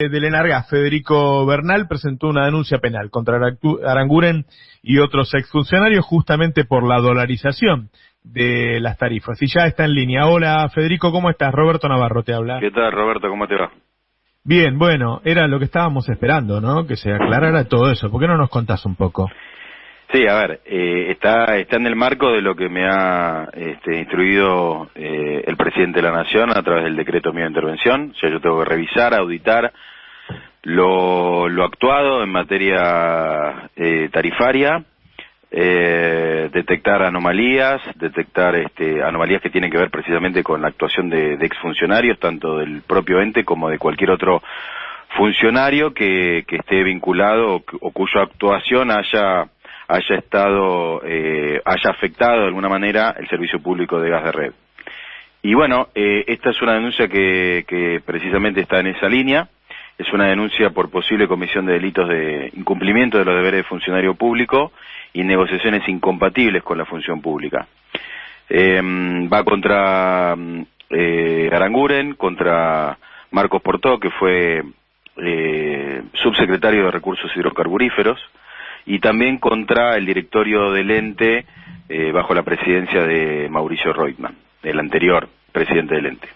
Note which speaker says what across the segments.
Speaker 1: Del Enargas, Federico Bernal, presentó una denuncia penal contra Aranguren y otros exfuncionarios justamente por la dolarización de las tarifas. Y ya está en línea. Hola Federico, ¿cómo estás? Roberto Navarro te habla.
Speaker 2: ¿Qué tal, Roberto? ¿Cómo te va?
Speaker 1: Bien, bueno, era lo que estábamos esperando, ¿no? Que se aclarara todo eso. ¿Por qué no nos contás un poco?
Speaker 2: Sí, a ver, está en el marco de lo que me ha instruido el presidente de la Nación a través del decreto mío de intervención. O sea, yo tengo que revisar, auditar lo actuado en materia tarifaria, detectar anomalías, anomalías que tienen que ver precisamente con la actuación de exfuncionarios, tanto del propio ente como de cualquier otro funcionario que esté vinculado o cuya actuación haya afectado de alguna manera el servicio público de gas de red. Y bueno, esta es una denuncia que precisamente está en esa línea. Es una denuncia por posible comisión de delitos de incumplimiento de los deberes de funcionario público y negociaciones incompatibles con la función pública. Va contra Aranguren, contra Marcos Portó, que fue subsecretario de Recursos Hidrocarburíferos, y también contra el directorio del ente bajo la presidencia de Mauricio Reutemann, el anterior presidente del ente.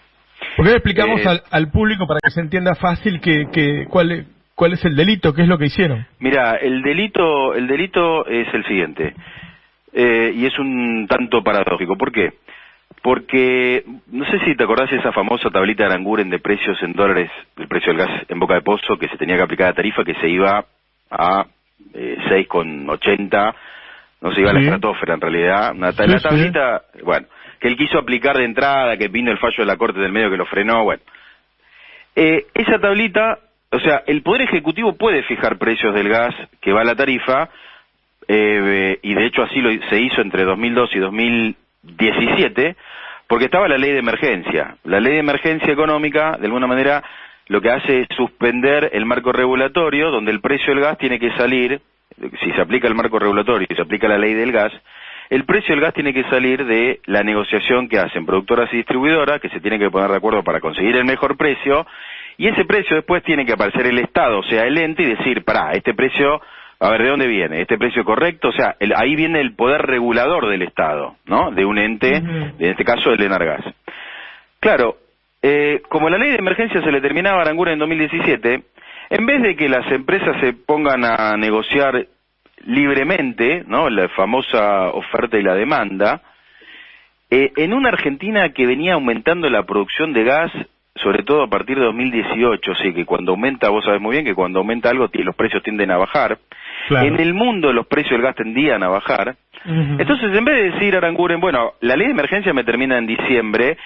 Speaker 1: ¿Por qué le explicamos al público para que se entienda fácil cuál es el delito, qué es lo que hicieron?
Speaker 2: Mira, el delito es el siguiente, y es un tanto paradójico. ¿Por qué? Porque, no sé si te acordás de esa famosa tablita de Aranguren de precios en dólares, el precio del gas en Boca de Pozo, que se tenía que aplicar la tarifa, que se iba a 6,80, no se iba a la estratosfera en realidad, la tablita, bueno, que él quiso aplicar de entrada, que vino el fallo de la Corte del Medio que lo frenó, bueno. Esa tablita, o sea, el Poder Ejecutivo puede fijar precios del gas que va a la tarifa, y de hecho así se hizo entre 2002 y 2017, porque estaba la ley de emergencia. La ley de emergencia económica, de alguna manera, lo que hace es suspender el marco regulatorio, donde el precio del gas tiene que salir, si se aplica el marco regulatorio y se aplica la ley del gas, el precio del gas tiene que salir de la negociación que hacen productoras y distribuidoras, que se tienen que poner de acuerdo para conseguir el mejor precio, y ese precio después tiene que aparecer el Estado, o sea, el ente, y decir, este precio, a ver, ¿de dónde viene? ¿Este precio correcto? O sea, ahí viene el poder regulador del Estado, ¿no? De un ente, en este caso el Enargas. Claro, como la ley de emergencia se le terminaba a Aranguren en 2017, en vez de que las empresas se pongan a negociar libremente, ¿no?, la famosa oferta y la demanda, en una Argentina que venía aumentando la producción de gas, sobre todo a partir de 2018, sí, que cuando aumenta, vos sabés muy bien que cuando aumenta algo los precios tienden a bajar. Claro. En el mundo los precios del gas tendían a bajar. Entonces, en vez de decir Aranguren, bueno, la ley de emergencia me termina en diciembre,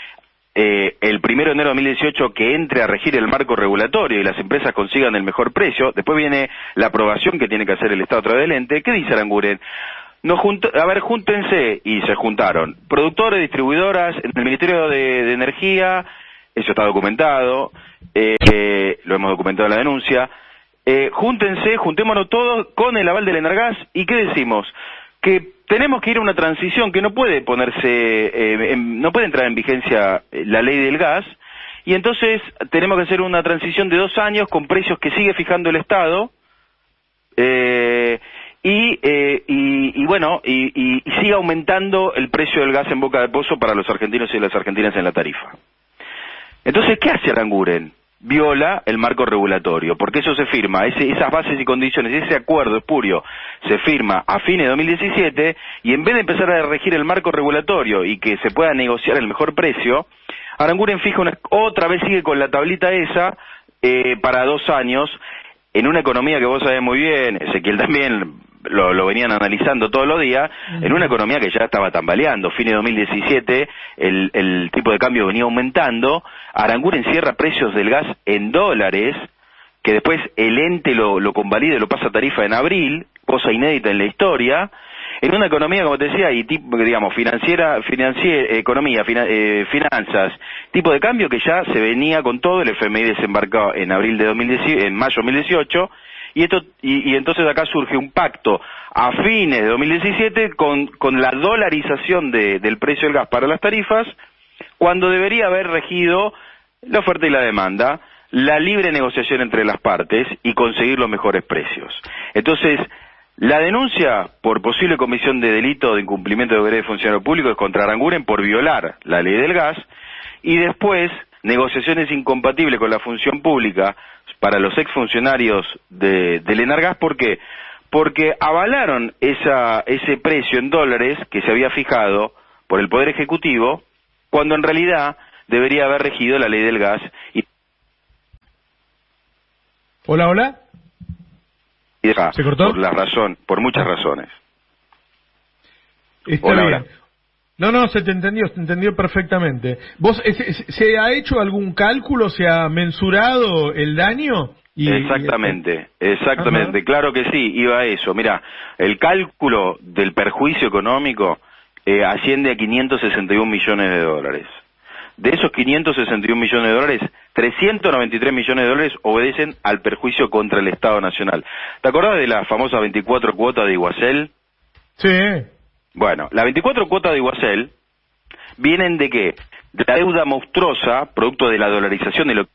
Speaker 2: el 1 de enero de 2018 que entre a regir el marco regulatorio y las empresas consigan el mejor precio, después viene la aprobación que tiene que hacer el Estado a través del ente. ¿Qué dice Aranguren? Júntense, y se juntaron productores, distribuidoras, en el Ministerio de Energía, eso está documentado, lo hemos documentado en la denuncia, juntémonos todos con el aval del Enargas. ¿Y qué decimos? Que tenemos que ir a una transición que no puede no puede entrar en vigencia la ley del gas, y entonces tenemos que hacer una transición de 2 años con precios que sigue fijando el Estado, y sigue aumentando el precio del gas en Boca de Pozo para los argentinos y las argentinas en la tarifa. Entonces, ¿qué hace Aranguren? Viola el marco regulatorio, porque eso se firma, esas bases y condiciones, ese acuerdo espurio se firma a fines de 2017, y en vez de empezar a regir el marco regulatorio y que se pueda negociar el mejor precio, Aranguren fija otra vez sigue con la tablita esa para 2 años, en una economía que vos sabés muy bien, Ezequiel también lo venían analizando todos los días, en una economía que ya estaba tambaleando. Fines de 2017 el tipo de cambio venía aumentando. Aranguren cierra precios del gas en dólares, que después el ente lo convalida y lo pasa a tarifa en abril, cosa inédita en la historia, en una economía, como te decía, y digamos, economía, finanzas, tipo de cambio que ya se venía con todo. El FMI desembarcó en mayo de 2018, y entonces acá surge un pacto a fines de 2017 con la dolarización del precio del gas para las tarifas, cuando debería haber regido la oferta y la demanda. la libre negociación entre las partes y conseguir los mejores precios. Entonces, la denuncia por posible comisión de delito de incumplimiento de deberes de funcionario público es contra Aranguren por violar la ley del gas, y después negociaciones incompatibles con la función pública para los exfuncionarios del Enargas. ¿Por qué? Porque avalaron ese precio en dólares que se había fijado por el Poder Ejecutivo, cuando en realidad debería haber regido la ley del gas.
Speaker 1: Hola, hola. ¿Se cortó?
Speaker 2: Por muchas razones.
Speaker 1: Está bien. Hola. No, se te entendió perfectamente. ¿Vos, se ha hecho algún cálculo, se ha mensurado el daño?
Speaker 2: Exactamente. Ajá. Claro que sí, iba a eso. Mira, el cálculo del perjuicio económico asciende a 561 millones de dólares. De esos 561 millones de dólares, 393 millones de dólares obedecen al perjuicio contra el Estado Nacional. ¿Te acordás de las famosas 24 cuotas de Iguacel?
Speaker 1: Sí.
Speaker 2: Bueno, las 24 cuotas de Iguacel vienen de qué? De la deuda monstruosa, producto de la dolarización de lo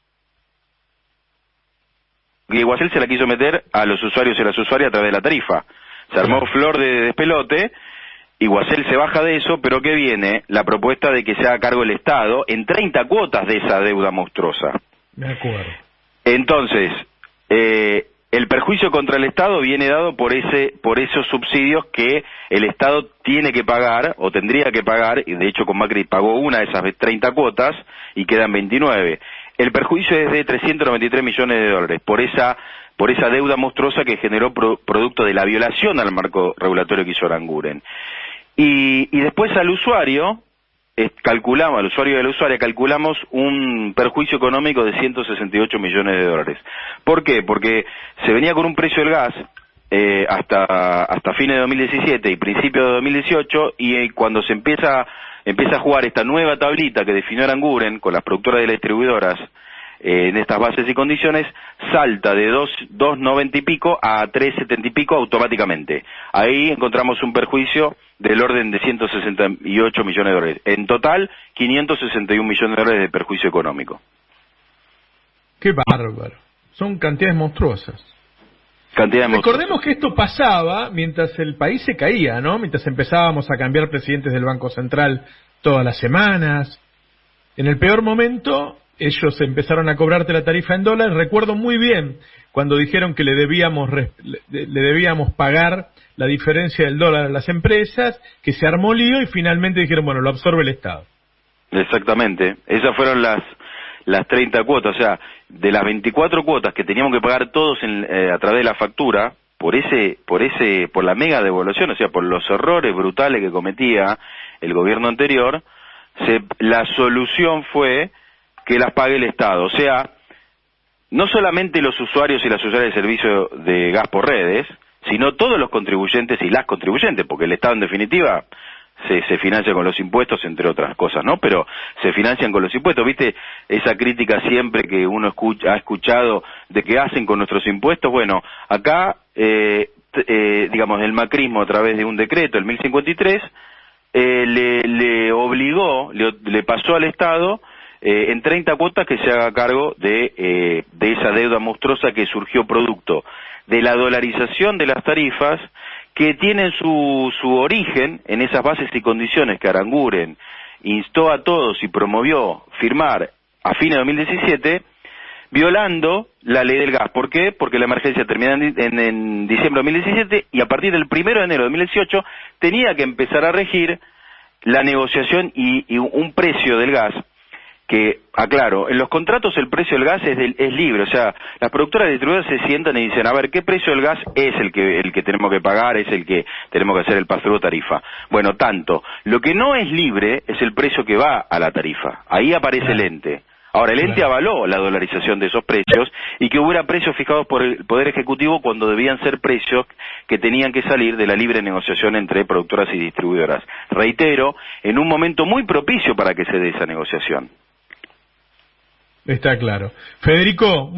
Speaker 2: que Iguacel se la quiso meter a los usuarios y las usuarias a través de la tarifa. Se armó flor de despelote. Iguacel se baja de eso, pero ¿qué viene? La propuesta de que se haga cargo el Estado en 30 cuotas de esa deuda monstruosa.
Speaker 1: De acuerdo.
Speaker 2: Entonces, el perjuicio contra el Estado viene dado por esos subsidios que el Estado tiene que pagar, o tendría que pagar, y de hecho con Macri pagó una de esas 30 cuotas, y quedan 29. El perjuicio es de 393 millones de dólares, por esa deuda monstruosa que generó producto de la violación al marco regulatorio que hizo Aranguren. Y después al usuario, al usuario y a la usuaria calculamos un perjuicio económico de 168 millones de dólares. ¿Por qué? Porque se venía con un precio del gas hasta fines de 2017 y principios de 2018, y cuando se empieza a jugar esta nueva tablita que definió Aranguren con las productoras y las distribuidoras, en estas bases y condiciones, salta de 2.90 y pico a 3.70 y pico automáticamente. Ahí encontramos un perjuicio del orden de 168 millones de dólares. En total, 561 millones de dólares de perjuicio económico.
Speaker 1: ¡Qué bárbaro! Son cantidades monstruosas. Recordemos que esto pasaba mientras el país se caía, ¿no? Mientras empezábamos a cambiar presidentes del Banco Central todas las semanas. En el peor momento, ellos empezaron a cobrarte la tarifa en dólares. Recuerdo muy bien cuando dijeron que le debíamos pagar la diferencia del dólar a las empresas, que se armó lío y finalmente dijeron, bueno, lo absorbe el Estado.
Speaker 2: Exactamente. Esas fueron las 30 cuotas, o sea, de las 24 cuotas que teníamos que pagar todos a través de la factura, por la mega devolución, o sea, por los errores brutales que cometía el gobierno anterior, la solución fue que las pague el Estado. O sea, no solamente los usuarios y las usuarias de servicio de gas por redes, sino todos los contribuyentes y las contribuyentes, porque el Estado en definitiva se financia con los impuestos, entre otras cosas, ¿no? Pero se financian con los impuestos. ¿Viste esa crítica siempre que uno ha escuchado de que hacen con nuestros impuestos? Bueno, acá, digamos, el macrismo a través de un decreto, el 1053, le obligó, le pasó al Estado en 30 cuotas que se haga cargo de esa deuda monstruosa que surgió producto de la dolarización de las tarifas, que tienen su origen en esas bases y condiciones que Aranguren instó a todos y promovió firmar a fines de 2017, violando la ley del gas. ¿Por qué? Porque la emergencia termina en diciembre de 2017 y a partir del 1 de enero de 2018 tenía que empezar a regir la negociación y un precio del gas que, aclaro, en los contratos el precio del gas es libre, o sea, las productoras y distribuidoras se sientan y dicen, a ver, ¿qué precio del gas es el que tenemos que pagar, es el que tenemos que hacer el pass-through tarifa? Bueno, tanto. Lo que no es libre es el precio que va a la tarifa. Ahí aparece el ente. Ahora, el ente avaló la dolarización de esos precios y que hubiera precios fijados por el Poder Ejecutivo cuando debían ser precios que tenían que salir de la libre negociación entre productoras y distribuidoras. Reitero, en un momento muy propicio para que se dé esa negociación.
Speaker 1: Está claro. Federico,